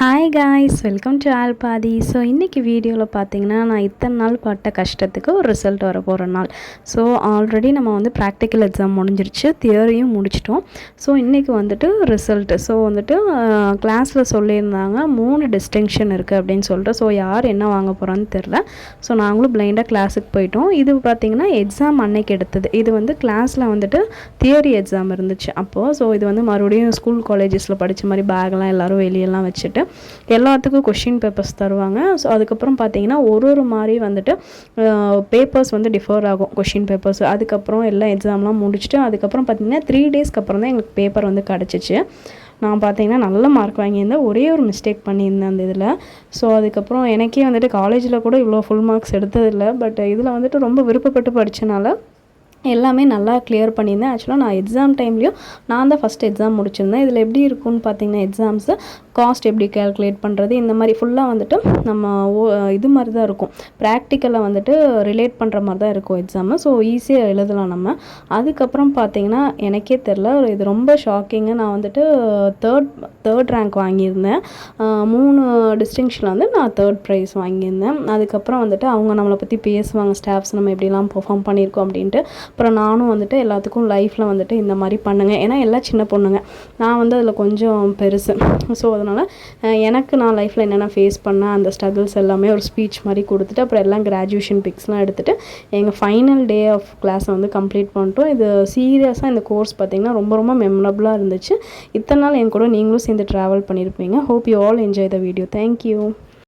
Hi guys, welcome to ஆல்பாதி. So இன்றைக்கி வீடியோவில் பார்த்தீங்கன்னா நான் இத்தனை நாள் பட்ட கஷ்டத்துக்கு ஒரு ரிசல்ட் வர போகிற நாள். ஸோ ஆல்ரெடி நம்ம வந்து ப்ராக்டிக்கல் எக்ஸாம் முடிஞ்சிருச்சு, தியரியும் முடிச்சிட்டோம். ஸோ இன்றைக்கி வந்துட்டு ரிசல்ட்டு. ஸோ வந்துட்டு கிளாஸில் சொல்லியிருந்தாங்க 3 டிஸ்டிங்ஷன் இருக்குது அப்படின்னு சொல்லிட்டு. ஸோ யார் என்ன வாங்க போகிறான்னு தெரில. ஸோ நாங்களும் பிளைண்டாக கிளாஸுக்கு போயிட்டோம். இது பார்த்திங்கன்னா எக்ஸாம் அன்னைக்கு எடுத்தது. இது வந்து கிளாஸில் வந்துட்டு தியரி எக்ஸாம் இருந்துச்சு அப்போது. ஸோ இது வந்து மறுபடியும் ஸ்கூல் காலேஜஸில் படித்த மாதிரி பேக்லாம் எல்லோரும் வெளியெல்லாம் வச்சுட்டு எல்லாத்துக்கும் கொஷின் பேப்பர்ஸ் தருவாங்க. ஸோ அதுக்கப்புறம் பார்த்தீங்கன்னா ஒரு மாதிரி வந்துட்டு பேப்பர்ஸ் வந்து டிஃபர் ஆகும், கொஷின் பேப்பர்ஸ். அதுக்கப்புறம் எல்லாம் எக்ஸாம்லாம் முடிச்சுட்டு அதுக்கப்புறம் பார்த்தீங்கன்னா 3 டேஸ்க்கு அப்புறம் தான் எங்களுக்கு பேப்பர் வந்து கிடச்சிச்சு. நான் பார்த்தீங்கன்னா நல்ல மார்க் வாங்கியிருந்தேன், ஒரே ஒரு மிஸ்டேக் பண்ணியிருந்தேன் அந்த இதில். ஸோ அதுக்கப்புறம் எனக்கே வந்துட்டு காலேஜில் கூட இவ்வளோ ஃபுல் மார்க்ஸ் எடுத்ததில்லை. பட் இதில் வந்துட்டு ரொம்ப விருப்பப்பட்டு படித்தனால எல்லாமே நல்லா கிளியர் பண்ணியிருந்தேன். ஆக்சுவலாக நான் எக்ஸாம் டைம்லேயும் நான் தான் ஃபஸ்ட் எக்ஸாம் முடிச்சிருந்தேன். இதில் எப்படி இருக்கும்னு பார்த்தீங்கன்னா எக்ஸாம்ஸு காஸ்ட் எப்படி கேல்குலேட் பண்ணுறது, இந்த மாதிரி ஃபுல்லாக வந்துட்டு நம்ம இது மாதிரி தான் இருக்கும். ப்ராக்டிக்கலை வந்துட்டு ரிலேட் பண்ணுற மாதிரி தான் இருக்கும் எக்ஸாமு. ஸோ ஈஸியாக எழுதலாம் நம்ம. அதுக்கப்புறம் பார்த்தீங்கன்னா எனக்கே தெரில, இது ரொம்ப ஷாக்கிங்காக நான் வந்துட்டு தேர்ட் ரேங்க் வாங்கியிருந்தேன். 3 டிஸ்டிங்ஷனில் வந்து நான் தேர்ட் ப்ரைஸ் வாங்கியிருந்தேன். அதுக்கப்புறம் வந்துட்டு அவங்க நம்மளை பற்றி பேசுவாங்க, ஸ்டாஃப்ஸ் நம்ம எப்படிலாம் பெர்ஃபார்ம் பண்ணியிருக்கோம் அப்படின்ட்டு. அப்புறம் நானும் வந்துட்டு எல்லாத்துக்கும் லைஃப்பில் வந்துட்டு இந்த மாதிரி பண்ணுங்க, ஏன்னா எல்லாம் சின்ன பொண்ணுங்க, நான் வந்து அதில் கொஞ்சம் பெருசு. ஸோ அதனால் எனக்கு நான் லைஃப்பில் என்னென்ன ஃபேஸ் பண்ணேன் அந்த ஸ்ட்ரகிள்ஸ் எல்லாமே ஒரு ஸ்பீச் மாதிரி கொடுத்துட்டு அப்புறம் எல்லாம் கிராஜுவேஷன் பிக்ஸ்லாம் எடுத்துகிட்டு எங்கள் ஃபைனல் டே ஆஃப் கிளாஸை வந்து கம்ப்ளீட் பண்ணிட்டோம். இது சீரியஸாக இந்த கோர்ஸ் பார்த்திங்கன்னா ரொம்ப ரொம்ப மெமரபுளாக இருந்துச்சு. இத்தனை நாள் என் கூட நீங்களும் சேர்ந்து ட்ராவல் பண்ணியிருப்பீங்க. Hope you all enjoy the video. Thank you.